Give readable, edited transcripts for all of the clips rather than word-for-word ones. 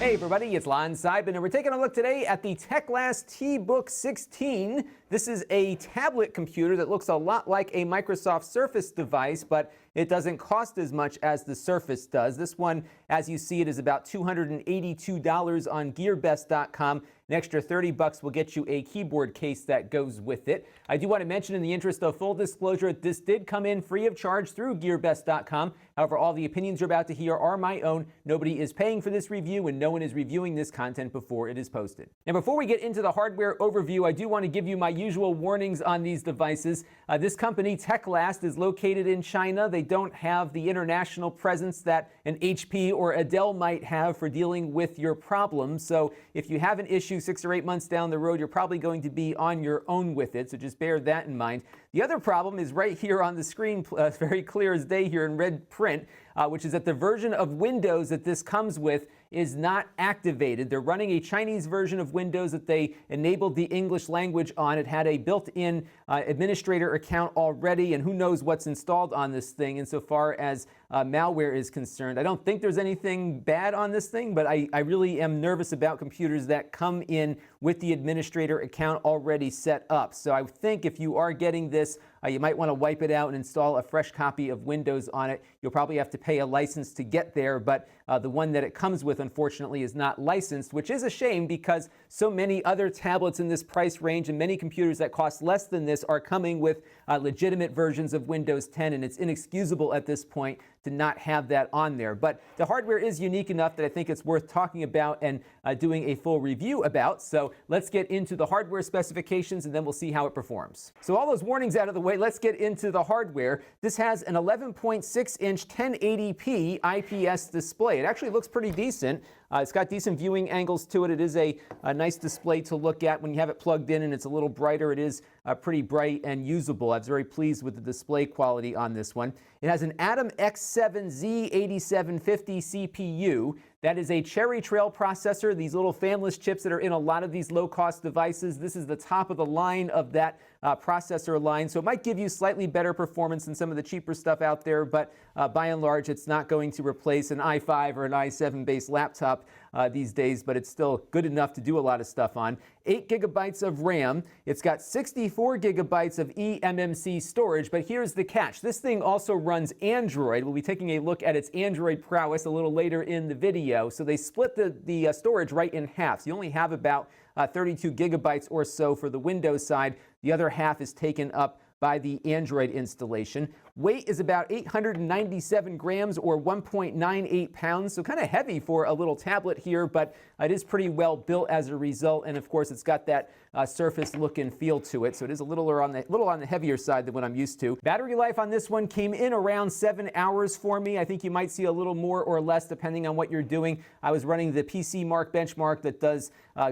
Hey everybody, it's Lon.TV, and we're taking a look today at the Teclast Tbook 16. This is a tablet computer that looks a lot like a Microsoft Surface device, but it doesn't cost as much as the Surface does. This one, as you see it, is about $282 on GearBest.com. An extra $30 will get you a keyboard case that goes with it. I do want to mention, in the interest of full disclosure, this did come in free of charge through GearBest.com. However, all the opinions you're about to hear are my own. Nobody is paying for this review, and no one is reviewing this content before it is posted. Now, before we get into the hardware overview, I do want to give you my usual warnings on these devices. This company, Teclast, is located in China. They don't have the international presence that an HP or a Dell might have for dealing with your problems. So if you have an issue 6 or 8 months down the road, you're probably going to be on your own with it. So just bear that in mind. The other problem is right here on the screen, very clear as day here in red print, which is that the version of Windows that this comes with is not activated. They're running a Chinese version of Windows that they enabled the English language on. It had a built-in administrator account already, and who knows what's installed on this thing insofar as malware is concerned. I don't think there's anything bad on this thing, but I really am nervous about computers that come in with the administrator account already set up. So I think if you are getting this, you might want to wipe it out and install a fresh copy of Windows on it. You'll probably have to pay a license to get there, but the one that it comes with, unfortunately, is not licensed, which is a shame because so many other tablets in this price range and many computers that cost less than this are coming with legitimate versions of Windows 10, and it's inexcusable at this point to not have that on there. But the hardware is unique enough that I think it's worth talking about and doing a full review about. So let's get into the hardware specifications and then we'll see how it performs. So all those warnings out of the way, let's get into the hardware. This has an 11.6-inch 1080p IPS display. It actually looks pretty decent. It's got decent viewing angles to it. It is a nice display to look at when you have it plugged in and it's a little brighter. It is pretty bright and usable. I was very pleased with the display quality on this one. It has an Atom X7Z8750 CPU. That is a Cherry Trail processor, these little fanless chips that are in a lot of these low-cost devices. This is the top of the line of that processor line, so it might give you slightly better performance than some of the cheaper stuff out there, but by and large, it's not going to replace an i5 or an i7-based laptop these days, but it's still good enough to do a lot of stuff on. 8 gigabytes of RAM. It's got 64 gigabytes of eMMC storage, but here's the catch. This thing also runs Android. We'll be taking a look at its Android prowess a little later in the video. So they split the storage right in half. So you only have about 32 gigabytes or so for the Windows side. The other half is taken up by the Android installation. Weight is about 897 grams or 1.98 pounds, so kind of heavy for a little tablet here, but it is pretty well built as a result, and of course it's got that Surface look and feel to it, so it is a little on the heavier side than what I'm used to. Battery life on this one came in around 7 hours for me. I think you might see a little more or less depending on what you're doing. I was running the PC Mark benchmark that does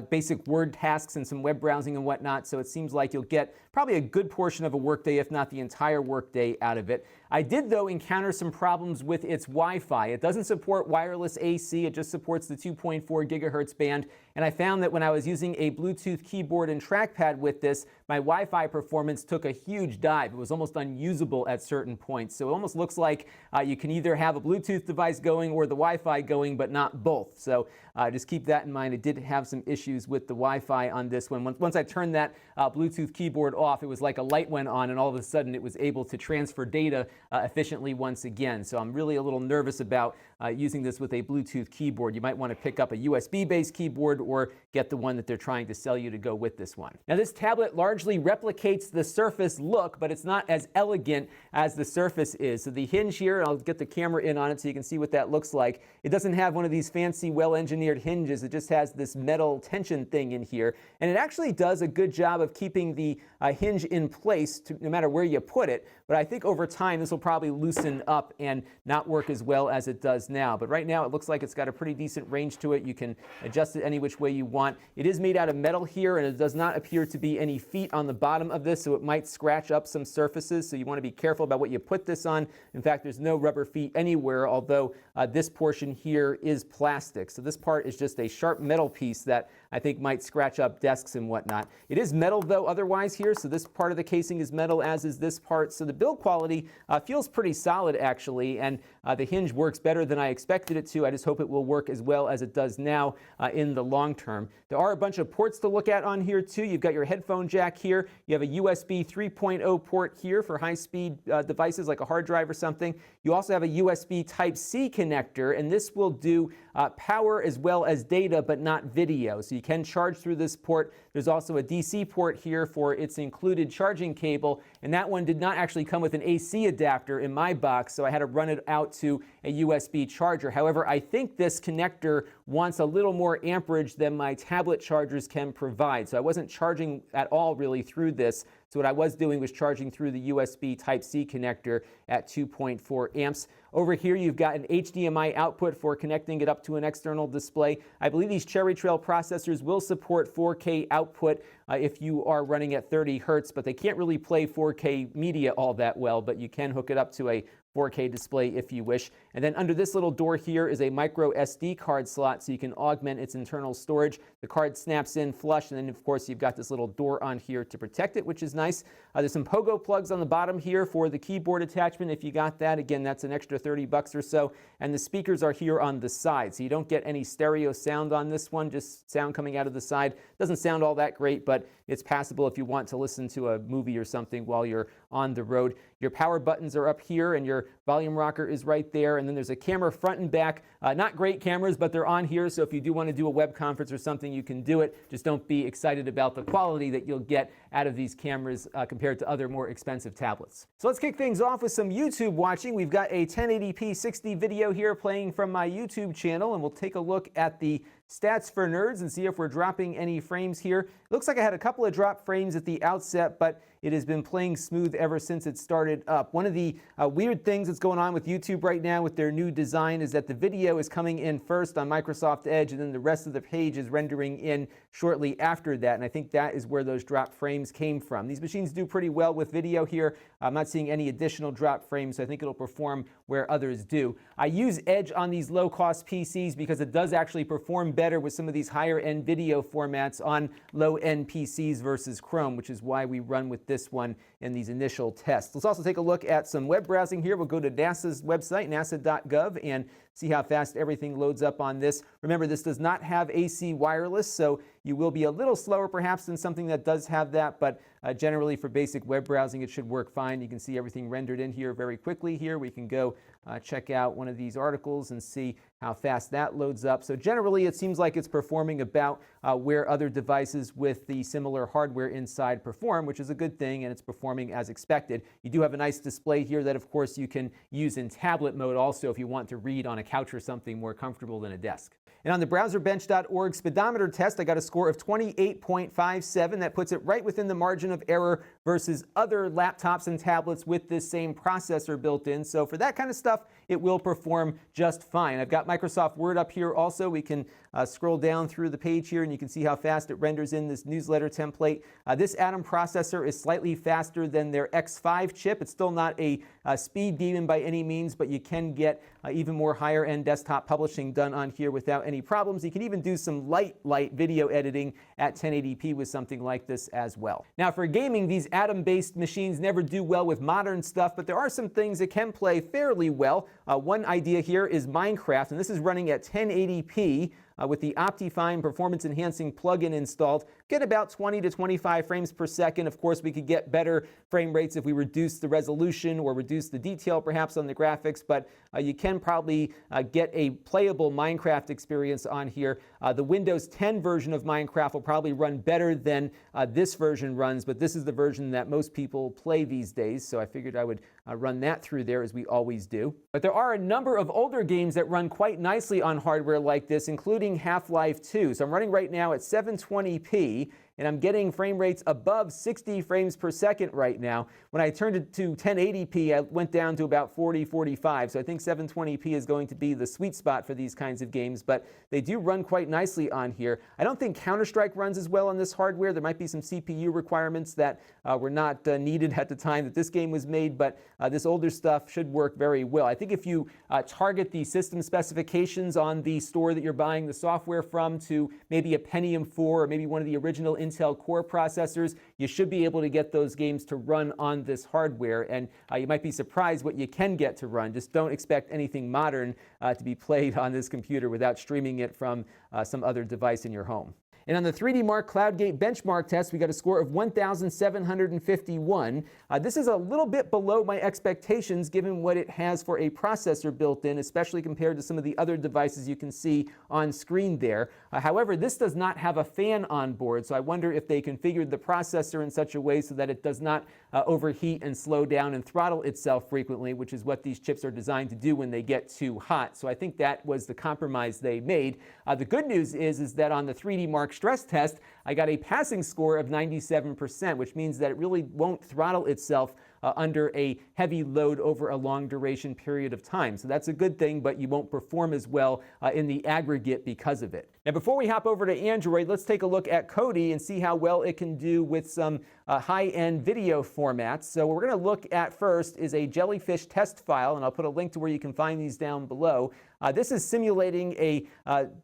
basic Word tasks and some web browsing and whatnot, so it seems like you'll get probably a good portion of a workday, if not the entire workday, out of it. I did, though, encounter some problems with its Wi-Fi. It doesn't support wireless AC. It just supports the 2.4 gigahertz band. And I found that when I was using a Bluetooth keyboard and trackpad with this, my Wi-Fi performance took a huge dive. It was almost unusable at certain points. So it almost looks like you can either have a Bluetooth device going or the Wi-Fi going, but not both. So just keep that in mind. It did have some issues with the Wi-Fi on this one. Once I turned that Bluetooth keyboard off, it was like a light went on, and all of a sudden it was able to transfer data efficiently once again. So I'm really a little nervous about using this with a Bluetooth keyboard. You might want to pick up a USB-based keyboard or get the one that they're trying to sell you to go with this one. Now, this tablet largely replicates the Surface look, but it's not as elegant as the Surface is. So the hinge here, I'll get the camera in on it so you can see what that looks like. It doesn't have one of these fancy, well-engineered hinges. It just has this metal tension thing in here. And it actually does a good job of keeping the hinge in place no matter where you put it. But I think over time, this will probably loosen up and not work as well as it does now. But right now, it looks like it's got a pretty decent range to it. You can adjust it any which way you want. It is made out of metal here, and it does not appear to be any feet on the bottom of this, so it might scratch up some surfaces. So you want to be careful about what you put this on. In fact, there's no rubber feet anywhere, although this portion here is plastic. So this part is just a sharp metal piece that I think might scratch up desks and whatnot. It is metal, though, otherwise here. So this part of the casing is metal, as is this part. So the build quality feels pretty solid, actually, and the hinge works better than than I expected it to. I just hope it will work as well as it does now in the long term. There are a bunch of ports to look at on here too. You've got your headphone jack here. You have a USB 3.0 port here for high-speed devices like a hard drive or something. You also have a USB Type-C connector, and this will do power as well as data, but not video. So you can charge through this port. There's also a DC port here for its included charging cable, and that one did not actually come with an AC adapter in my box, so I had to run it out to a USB charger. However, I think this connector wants a little more amperage than my tablet chargers can provide, so I wasn't charging at all really through this. So what I was doing was charging through the USB Type-C connector at 2.4 amps. Over here, you've got an HDMI output for connecting it up to an external display. I believe these Cherry Trail processors will support 4K output if you are running at 30 hertz, but they can't really play 4K media all that well, but you can hook it up to a 4K display if you wish. And then under this little door here is a micro SD card slot, so you can augment its internal storage. The card snaps in flush, and then of course you've got this little door on here to protect it, which is nice. There's some pogo plugs on the bottom here for the keyboard attachment if you got that. Again, that's an extra 30 bucks or so. And the speakers are here on the side, so you don't get any stereo sound on this one, just sound coming out of the side. Doesn't sound all that great, but it's passable if you want to listen to a movie or something while you're on the road. Your power buttons are up here, and your volume rocker is right there. And then there's a camera front and back. Not great cameras, but they're on here, so if you do want to do a web conference or something, you can do it. Just don't be excited about the quality that you'll get out of these cameras compared to other more expensive tablets. So let's kick things off with some YouTube watching. We've got a 1080p 60 video here playing from my YouTube channel, and we'll take a look at the stats for nerds and see if we're dropping any frames here. It looks like I had a couple of drop frames at the outset, but it has been playing smooth ever since it started up. One of the weird things that's going on with YouTube right now with their new design is that the video is coming in first on Microsoft Edge, and then the rest of the page is rendering in shortly after that, and I think that is where those drop frames came from. These machines do pretty well with video here. I'm not seeing any additional drop frames, so I think it'll perform where others do. I use Edge on these low-cost PCs because it does actually perform better with some of these higher-end video formats on low-end PCs versus Chrome, which is why we run with this one in these initial tests. Let's also take a look at some web browsing here. We'll go to NASA's website, nasa.gov, and see how fast everything loads up on this. Remember, this does not have AC wireless, so you will be a little slower perhaps than something that does have that, but generally for basic web browsing it should work fine. You can see everything rendered in here very quickly here. We can go check out one of these articles and see how fast that loads up. So generally it seems like it's performing about where other devices with the similar hardware inside perform, which is a good thing, and it's performing as expected. You do have a nice display here that of course you can use in tablet mode also if you want to read on a couch or something more comfortable than a desk. And on the Browserbench.org speedometer test, I got a score of 28.57. That puts it right within the margin of error versus other laptops and tablets with this same processor built in. So for that kind of stuff, it will perform just fine. I've got Microsoft Word up here also. We can scroll down through the page here, and you can see how fast it renders in this newsletter template. This Atom processor is slightly faster than their X5 chip. It's still not a speed demon by any means, but you can get even more higher-end desktop publishing done on here without any problems. You can even do some light video editing at 1080p with something like this as well. Now for gaming, these Atom-based machines never do well with modern stuff, but there are some things that can play fairly well. One idea here is Minecraft, and this is running at 1080p. With the Optifine performance enhancing plugin installed, get about 20 to 25 frames per second. Of course, we could get better frame rates if we reduce the resolution or reduce the detail perhaps on the graphics, but you can probably get a playable Minecraft experience on here. The Windows 10 version of Minecraft will probably run better than this version runs, but this is the version that most people play these days, so I figured I would run that through there as we always do. But there are a number of older games that run quite nicely on hardware like this, including Half-Life 2. So I'm running right now at 720p, and I'm getting frame rates above 60 frames per second right now. When I turned it to 1080p, I went down to about 40, 45. So I think 720p is going to be the sweet spot for these kinds of games, but they do run quite nicely on here. I don't think Counter-Strike runs as well on this hardware. There might be some CPU requirements that were not needed at the time that this game was made, but this older stuff should work very well. I think if you target the system specifications on the store that you're buying the software from to maybe a Pentium 4 or maybe one of the original Intel Core processors, you should be able to get those games to run on this hardware. And you might be surprised what you can get to run. Just don't expect anything modern to be played on this computer without streaming it from some other device in your home. And on the 3D Mark CloudGate benchmark test, we got a score of 1,751. This is a little bit below my expectations given what it has for a processor built in, especially compared to some of the other devices you can see on screen there. However, this does not have a fan on board, so I wonder if they configured the processor in such a way so that it does not overheat and slow down and throttle itself frequently, which is what these chips are designed to do when they get too hot. So I think that was the compromise they made. The good news is that on the 3D Mark stress test, I got a passing score of 97%, which means that it really won't throttle itself under a heavy load over a long duration period of time. So that's a good thing, but you won't perform as well in the aggregate because of it. Now, before we hop over to Android, let's take a look at Kodi and see how well it can do with some high-end video formats. So what we're going to look at first is a jellyfish test file, and I'll put a link to where you can find these down below. This is simulating a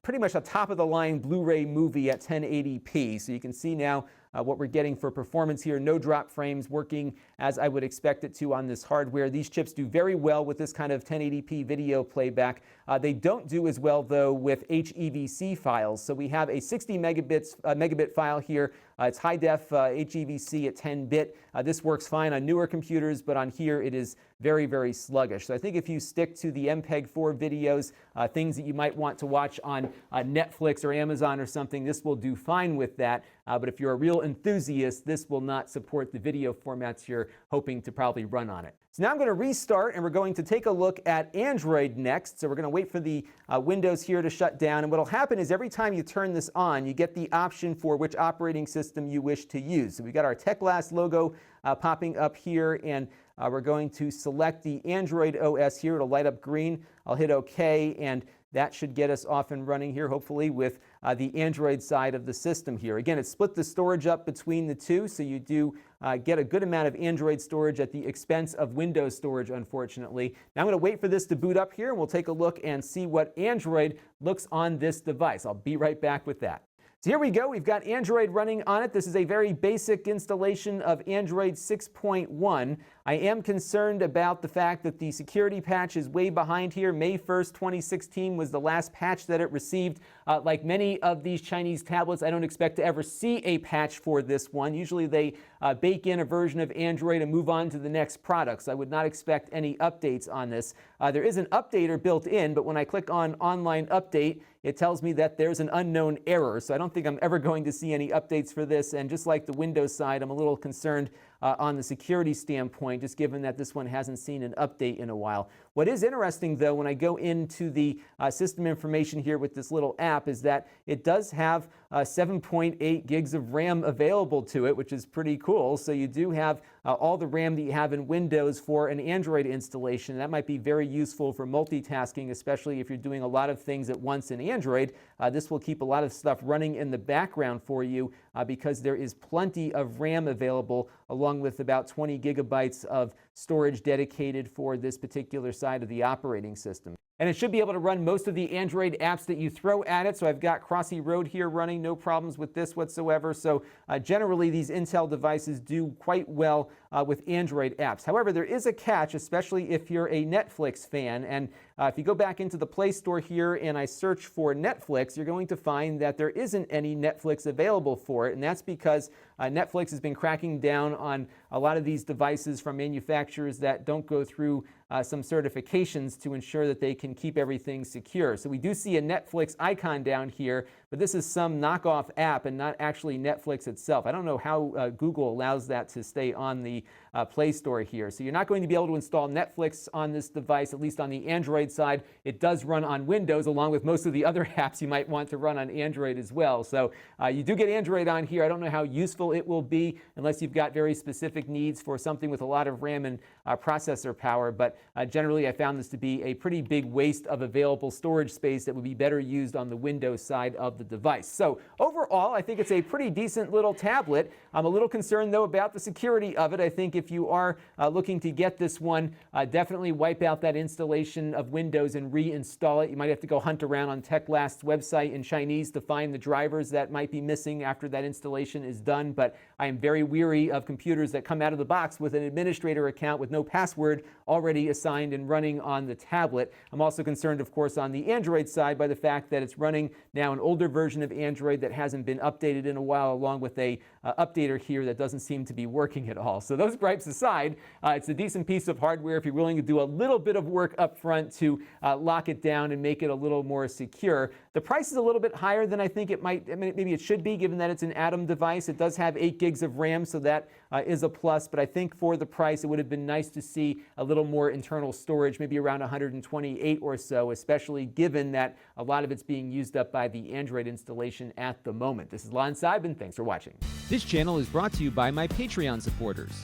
pretty much a top-of-the-line Blu Ray movie at 1080p. So you can see now what we're getting for performance here. No drop frames, working as I would expect it to on this hardware. These chips do very well with this kind of 1080p video playback. They don't do as well, though, with HEVC files. So we have a 60 megabit file here. It's high def HEVC at 10-bit. This works fine on newer computers, but on here it is very, very sluggish. So I think if you stick to the MPEG-4 videos, things that you might want to watch on Netflix or Amazon or something, this will do fine with that. But if you're a real enthusiast, this will not support the video formats you're hoping to probably run on it. So now I'm going to restart, and we're going to take a look at Android next. So we're going to wait for the Windows here to shut down. And what will happen is every time you turn this on, you get the option for which operating system you wish to use. So we got our Teclast logo popping up here, and we're going to select the Android OS here. It'll light up green. I'll hit OK, and that should get us off and running here, hopefully, with the Android side of the system here. Again, it split the storage up between the two, so you do get a good amount of Android storage at the expense of Windows storage, unfortunately. Now I'm going to wait for this to boot up here, and we'll take a look and see what Android looks on this device. I'll be right back with that. So here we go. We've got Android running on it. This is a very basic installation of Android 6.1. I am concerned about the fact that the security patch is way behind here. May 1st, 2016 was the last patch that it received. Like many of these Chinese tablets, I don't expect to ever see a patch for this one. Usually they bake in a version of Android and move on to the next product. So I would not expect any updates on this. There is an updater built in, but when I click on Online Update, it tells me that there's an unknown error. So I don't think I'm ever going to see any updates for this. And just like the Windows side, I'm a little concerned on the security standpoint, just given that this one hasn't seen an update in a while. What is interesting, though, when I go into the system information here with this little app, is that it does have 7.8 gigs of RAM available to it, which is pretty cool. So you do have all the RAM that you have in Windows for an Android installation. That might be very useful for multitasking, especially if you're doing a lot of things at once in Android. This will keep a lot of stuff running in the background for you because there is plenty of RAM available, along with about 20 gigabytes of storage dedicated for this particular side of the operating system. And it should be able to run most of the Android apps that you throw at it. So I've got Crossy Road here running, no problems with this whatsoever. So generally, these Intel devices do quite well with Android apps. However, there is a catch, especially if you're a Netflix fan. And if you go back into the Play Store here and I search for Netflix, you're going to find that there isn't any Netflix available for it. And that's because Netflix has been cracking down on a lot of these devices from manufacturers that don't go through some certifications to ensure that they can keep everything secure. So we do see a Netflix icon down here, but this is some knockoff app and not actually Netflix itself. I don't know how Google allows that to stay on the Play Store here. So you're not going to be able to install Netflix on this device, at least on the Android side. It does run on Windows, along with most of the other apps you might want to run on Android as well. So you do get Android on here. I don't know how useful it will be unless you've got very specific needs for something with a lot of RAM and processor power. But generally, I found this to be a pretty big waste of available storage space that would be better used on the Windows side of the device. So overall, I think it's a pretty decent little tablet. I'm a little concerned, though, about the security of it. I think if if you are looking to get this one, definitely wipe out that installation of Windows and reinstall it. You might have to go hunt around on Teclast's website in Chinese to find the drivers that might be missing after that installation is done. But I am very weary of computers that come out of the box with an administrator account with no password already assigned and running on the tablet. I'm also concerned, of course, on the Android side by the fact that it's running now an older version of Android that hasn't been updated in a while, along with a updater here that doesn't seem to be working at all. So those gripes aside, it's a decent piece of hardware if you're willing to do a little bit of work up front to lock it down and make it a little more secure. The price is a little bit higher than I think it might, maybe it should be, given that it's an Atom device. It does have 8 gigs of RAM, so that is a plus, but I think for the price it would have been nice to see a little more internal storage, maybe around 128 or so, especially given that a lot of it's being used up by the Android installation at the moment. This is Lon.TV, and thanks for watching. This channel is brought to you by my Patreon supporters,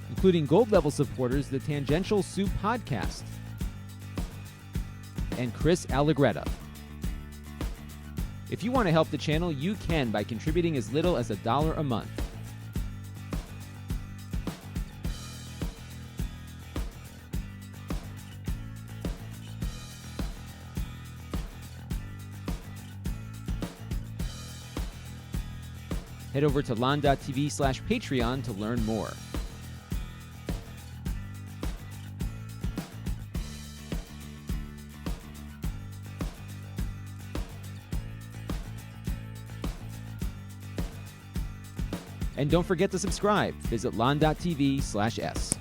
including gold level supporters, the Tangential Soup Podcast, and Chris Allegretta. If you want to help the channel, you can by contributing as little as $1 a month. Head over to Lon.TV/Patreon to learn more. And don't forget to subscribe. Visit Lon.TV/S.